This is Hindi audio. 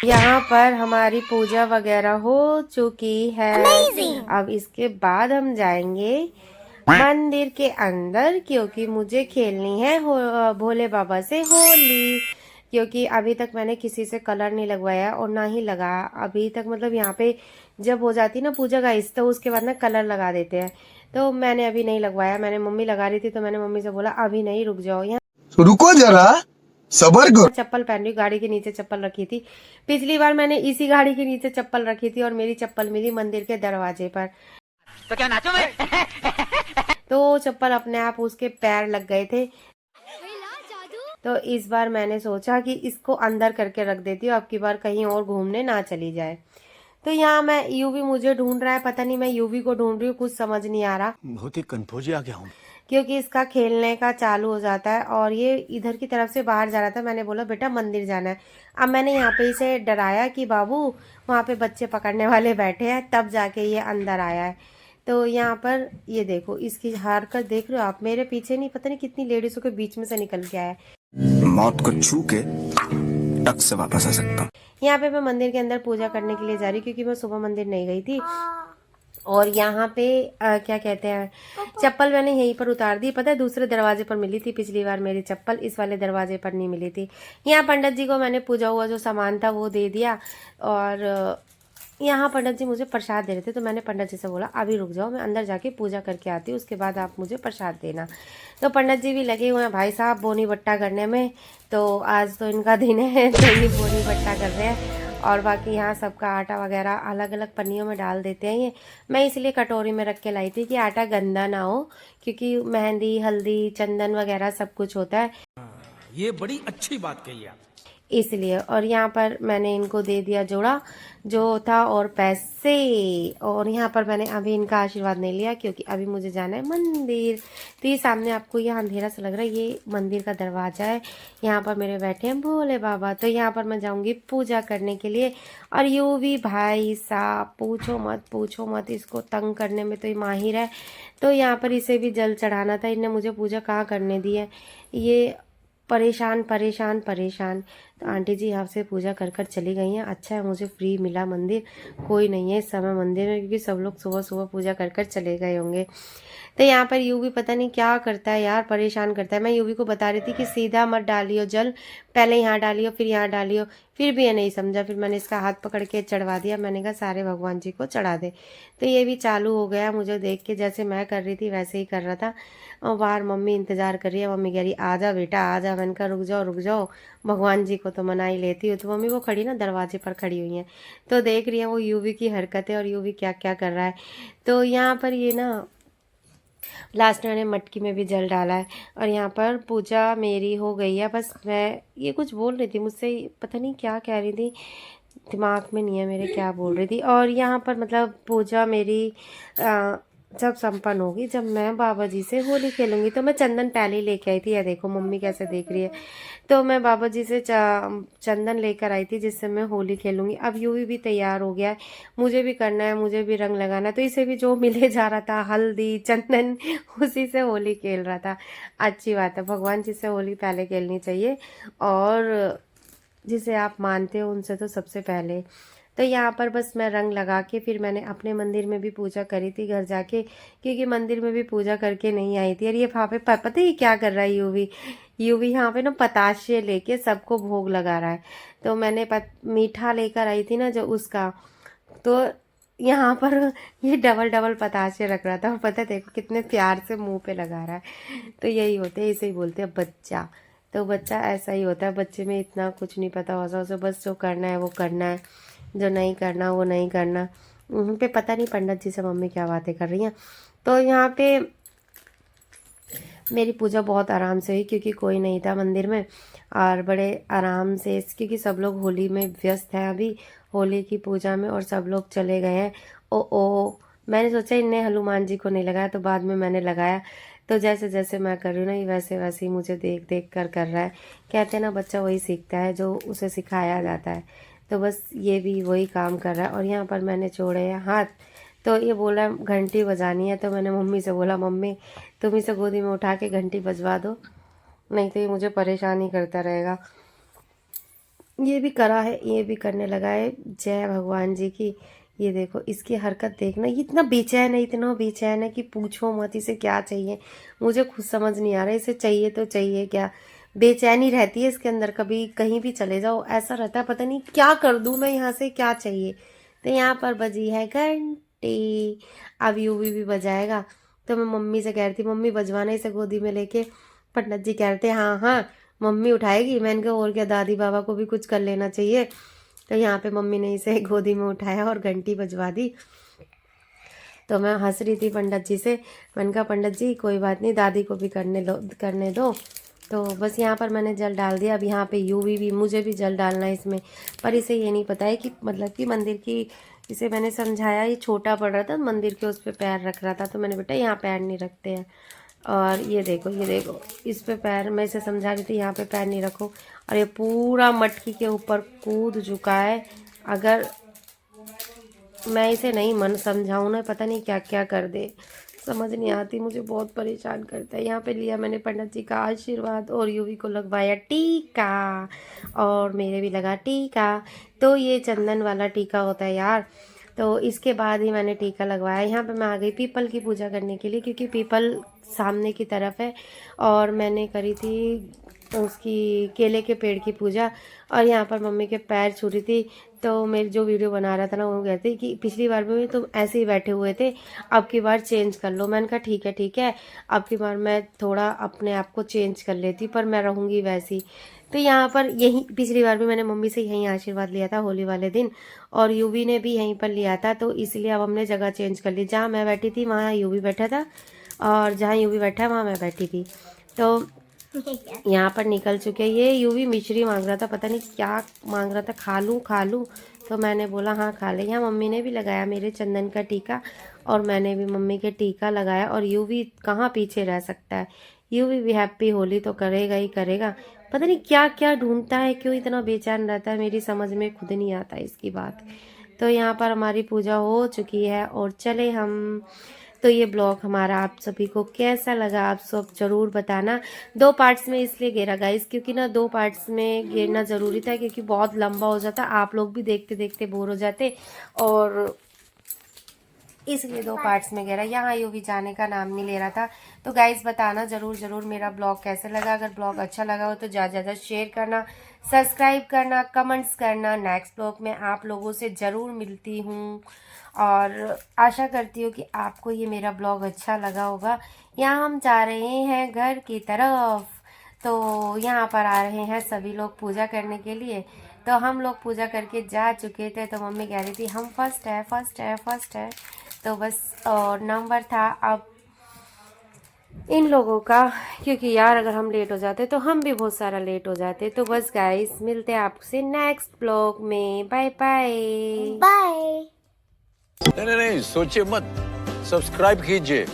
यहाँ पर हमारी पूजा वगैरह हो चुकी है। अब इसके बाद हम जाएंगे मंदिर के अंदर, क्योंकि मुझे खेलनी है भोले बाबा से होली। क्योंकि अभी तक मैंने किसी से कलर नहीं लगवाया और ना ही लगा अभी तक। मतलब यहाँ पे जब हो जाती ना पूजा गाइस तो उसके बाद ना कलर लगा देते हैं, तो मैंने अभी नहीं लगवाया। मैंने मम्मी लगा रही थी तो मैंने मम्मी से बोला अभी नहीं, रुक जाओ। यहाँ रुको जरा, सबर करो। चप्पल पहन रही, गाड़ी के नीचे चप्पल रखी थी। पिछली बार मैंने इसी गाड़ी के नीचे चप्पल रखी थी और मेरी चप्पल मिली मंदिर के दरवाजे पर। तो क्या नाचो मैं? तो चप्पल अपने आप उसके पैर लग गए थे। तो इस बार मैंने सोचा कि इसको अंदर करके रख देती हूँ, अब की बार कहीं और घूमने ना चली जाए। तो यहाँ मैं यूवी मुझे ढूंढ रहा है, पता नहीं मैं यूवी को ढूंढ रही हूँ, कुछ समझ नहीं आ रहा। बहुत ही कंफ्यूज आ गया हूँ, क्योंकि इसका खेलने का चालू हो जाता है और ये इधर की तरफ से बाहर जा रहा था। मैंने बोला बेटा मंदिर जाना है। अब मैंने यहाँ पे इसे डराया कि बाबू वहाँ पे बच्चे पकड़ने वाले बैठे हैं, तब जाके ये अंदर आया है। तो यहाँ पर ये देखो इसकी हरकत देख रहे हो आप, मेरे पीछे नहीं पता नहीं कितनी लेडीजों के बीच में से निकल के आया है। मौत को छू के टक से वापस आ सकता हूँ। यहाँ पे मैं मंदिर के अंदर पूजा करने के लिए जा रही हूँ, क्योंकि मैं सुबह मंदिर नहीं गई थी। और यहाँ पे क्या कहते हैं, चप्पल मैंने यहीं पर उतार दी। पता है दूसरे दरवाजे पर मिली थी पिछली बार मेरी चप्पल, इस वाले दरवाजे पर नहीं मिली थी। यहाँ पंडित जी को मैंने पूजा हुआ जो सामान था वो दे दिया। और यहाँ पंडित जी मुझे प्रसाद दे रहे थे, तो मैंने पंडित जी से बोला अभी रुक जाओ, मैं अंदर जाके पूजा करके आती हूँ, उसके बाद आप मुझे प्रसाद देना। तो पंडित जी भी लगे हुए हैं भाई साहब बोनी बट्टा करने में। तो आज तो इनका दिन है तो ये बोनी बट्टा कर रहे हैं। और बाकी यहाँ सबका आटा वगैरह अलग अलग पन्नियों में डाल देते हैं। ये मैं इसलिए कटोरी में रख के लाई थी कि आटा गंदा ना हो, क्योंकि मेहंदी हल्दी चंदन वगैरह सब कुछ होता है, ये बड़ी अच्छी बात कही आप। इसलिए। और यहाँ पर मैंने इनको दे दिया जोड़ा जो था और पैसे। और यहाँ पर मैंने अभी इनका आशीर्वाद नहीं लिया, क्योंकि अभी मुझे जाना है मंदिर। तो ये सामने आपको यहाँ अंधेरा सा लग रहा है, ये मंदिर का दरवाजा है। यहाँ पर मेरे बैठे हैं भोले बाबा। तो यहाँ पर मैं जाऊँगी पूजा करने के लिए। और यूँ भी भाई साहब पूछो मत, इसको तंग करने में तो ये माहिर है। तो यहाँ पर इसे भी जल चढ़ाना था, इनने मुझे पूजा कहाँ करने दी है, ये परेशान परेशान परेशान। तो आंटी जी यहाँ से पूजा कर कर चली गई हैं। अच्छा है मुझे फ्री मिला मंदिर, कोई नहीं है इस समय मंदिर में, क्योंकि सब लोग सुबह सुबह पूजा कर कर चले गए होंगे। तो यहाँ पर यूवी पता नहीं क्या करता है यार, परेशान करता है। मैं यूवी को बता रही थी कि सीधा मत डालियो जल, पहले यहाँ डालियो फिर यहाँ डालियो, फिर भी ये नहीं समझा। फिर मैंने इसका हाथ पकड़ के चढ़वा दिया, मैंने कहा सारे भगवान जी को चढ़ा दे। तो ये भी चालू हो गया, मुझे देख के जैसे मैं कर रही थी वैसे ही कर रहा था। और बाहर मम्मी इंतजार कर रही है, मम्मी कह रही आजा बेटा आजा। मैंने कहा रुक जाओ भगवान जी को तो मना ही लेती हूँ। तो मम्मी वो खड़ी ना दरवाजे पर खड़ी हुई हैं, तो देख रही है वो यूवी की हरकतें और यूवी क्या क्या कर रहा है। तो यहाँ पर ये ना लास्ट में मैंने मटकी में भी जल डाला है। और यहाँ पर पूजा मेरी हो गई है। बस मैं ये कुछ बोल रही थी, मुझसे पता नहीं क्या कह रही थी, दिमाग में नहीं है मेरे क्या बोल रही थी। और यहाँ पर मतलब पूजा मेरी जब संपन्न होगी, जब मैं बाबा जी से होली खेलूंगी। तो मैं चंदन पहले ही लेके आई थी, या देखो मम्मी कैसे देख रही है। तो मैं बाबा जी से चंदन लेकर आई थी जिससे मैं होली खेलूंगी। अब यूवी भी तैयार हो गया है, मुझे भी करना है, मुझे भी रंग लगाना है। तो इसे भी जो मिले जा रहा था हल्दी चंदन उसी से होली खेल रहा था। अच्छी बात है, भगवान जी से होली पहले खेलनी चाहिए, और जिसे आप मानते हो उनसे तो सबसे पहले। तो यहाँ पर बस मैं रंग लगा के फिर मैंने अपने मंदिर में भी पूजा करी थी घर जाके, क्योंकि मंदिर में भी पूजा करके नहीं आई थी। और ये वहाँ पे पता है क्या कर रहा है यूवी यहाँ पे ना पताशे लेके सबको भोग लगा रहा है। तो मैंने मीठा लेकर आई थी ना जो उसका, तो यहाँ पर ये डबल डबल पताशे रख रहा था। और पता देखो कितने प्यार से मुंह पे लगा रहा है। तो यही होते हैं, इसे ही बोलते हैं बच्चा। तो बच्चा ऐसा ही होता है, बच्चे में इतना कुछ नहीं पता होता उसे, बस जो करना है वो करना है, जो नहीं करना वो नहीं करना। वहीं पे पता नहीं पंडित जी से मम्मी क्या बातें कर रही हैं। तो यहाँ पे मेरी पूजा बहुत आराम से हुई, क्योंकि कोई नहीं था मंदिर में, और बड़े आराम से, क्योंकि सब लोग होली में व्यस्त हैं अभी, होली की पूजा में, और सब लोग चले गए हैं। ओ मैंने सोचा इनने हनुमान जी को नहीं लगाया, तो बाद में मैंने लगाया। तो जैसे जैसे मैं कर रही हूँ ना, ये वैसे वैसे ही मुझे देख देख कर रहा है। कहते हैं ना बच्चा वही सीखता है जो उसे सिखाया जाता है। तो बस ये भी वही काम कर रहा है। और यहाँ पर मैंने जोड़े हैं हाथ, तो ये बोला घंटी बजानी है, तो मैंने मम्मी से बोला मम्मी तुम इसे गोदी में उठा के घंटी बजवा दो, नहीं तो ये मुझे परेशान ही करता रहेगा। ये भी करा है, ये भी करने लगा है। जय भगवान जी की। ये देखो इसकी हरकत देखना, ये इतना बेचैन है कि पूछो मत इसे क्या चाहिए। मुझे खुद समझ नहीं आ रहा इसे चाहिए तो चाहिए क्या। बेचैनी रहती है इसके अंदर, कभी कहीं भी चले जाओ ऐसा रहता है पता नहीं क्या कर दूं मैं यहाँ से, क्या चाहिए। तो यहाँ पर बजी है घंटी, अब यूवी भी बजाएगा। तो मैं मम्मी से कह रही थी मम्मी बजवाना इसे गोदी में लेके। पंडित जी कह रहे थे हाँ हाँ मम्मी उठाएगी। मैंने कहा और क्या, दादी बाबा को भी कुछ कर लेना चाहिए। तो यहाँ पे मम्मी ने इसे गोदी में उठाया और घंटी बजवा दी। तो मैं हंस रही थी पंडित जी से, मैंने कहा पंडित जी कोई बात नहीं, दादी को भी करने दो। तो बस यहाँ पर मैंने जल डाल दिया। अब यहाँ पे यूवी भी, मुझे भी जल डालना है इसमें, पर इसे ये नहीं पता है कि मतलब कि मंदिर की, इसे मैंने समझाया, ये छोटा पड़ रहा था मंदिर के उस पर पैर रख रहा था, तो मैंने बेटा यहाँ पैर नहीं रखते हैं। और ये देखो इस पे पैर, मैं इसे समझा रही थी यहाँ पे पैर नहीं रखो, और ये पूरा मटकी के ऊपर कूद चुका है। अगर मैं इसे नहीं मन समझाऊँ ना, पता नहीं क्या क्या कर दे, समझ नहीं आती, मुझे बहुत परेशान करता है। यहाँ पे लिया मैंने पंडित जी का आशीर्वाद और यूवी को लगवाया टीका, और मेरे भी लगा टीका। तो ये चंदन वाला टीका होता है यार। तो इसके बाद ही मैंने टीका लगवाया। यहाँ पे मैं आ गई पीपल की पूजा करने के लिए, क्योंकि पीपल सामने की तरफ है, और मैंने करी थी उसकी केले के पेड़ की पूजा। और यहाँ पर मम्मी के पैर छू रही थी, तो मेरी जो वीडियो बना रहा था ना वो कहते कि पिछली बार भी तुम ऐसे ही बैठे हुए थे, अब की बार चेंज कर लो। मैंने कहा ठीक है, अब की बार मैं थोड़ा अपने आप को चेंज कर लेती, पर मैं रहूँगी वैसी। तो यहाँ पर यहीं, पिछली बार भी मैंने मम्मी से यहीं आशीर्वाद लिया था होली वाले दिन, और यूवी ने भी यहीं पर लिया था। तो इसलिए अब हमने जगह चेंज कर ली, जहाँ मैं बैठी थी वहाँ यूवी बैठा था, और जहाँ यूवी बैठा वहाँ मैं बैठी थी। तो यहाँ पर निकल चुके। ये यूवी मिश्री मांग रहा था, पता नहीं क्या मांग रहा था, खा लूँ। तो मैंने बोला हाँ खा ले। यहाँ मम्मी ने भी लगाया मेरे चंदन का टीका, और मैंने भी मम्मी के टीका लगाया, और यूवी कहाँ पीछे रह सकता है। यूवी भी हैप्पी होली तो करेगा ही करेगा, पता नहीं क्या क्या ढूंढता है, क्यों इतना बेचैन रहता है, मेरी समझ में खुद नहीं आता इसकी बात। तो यहाँ पर हमारी पूजा हो चुकी है और चले हम। तो ये ब्लॉग हमारा आप सभी को कैसा लगा आप सब ज़रूर बताना। 2 पार्ट्स में इसलिए घेरा गाइस, क्योंकि ना 2 पार्ट्स में घेरना ज़रूरी था, क्योंकि बहुत लंबा हो जाता, आप लोग भी देखते देखते बोर हो जाते, और इसलिए 2 पार्ट्स में घेरा। यहाँ यूवी जाने का नाम नहीं ले रहा था। तो गाइस बताना ज़रूर मेरा ब्लॉग कैसे लगा। अगर ब्लॉग अच्छा लगा हो तो ज़्यादा शेयर करना, सब्सक्राइब करना, कमेंट्स करना। नेक्स्ट ब्लॉग में आप लोगों से ज़रूर मिलती हूँ, और आशा करती हूँ कि आपको ये मेरा ब्लॉग अच्छा लगा होगा। यहाँ हम जा रहे हैं घर की तरफ, तो यहाँ पर आ रहे हैं सभी लोग पूजा करने के लिए। तो हम लोग पूजा करके जा चुके थे, तो मम्मी कह रही थी हम फर्स्ट है। तो बस और नंबर था अब इन लोगों का, क्योंकि यार अगर हम लेट हो जाते तो हम भी बहुत सारा लेट हो जाते। तो बस गाइस मिलते हैं आपसे नेक्स्ट ब्लॉग में। Bye bye. नहीं सोचिए मत, सब्सक्राइब कीजिए।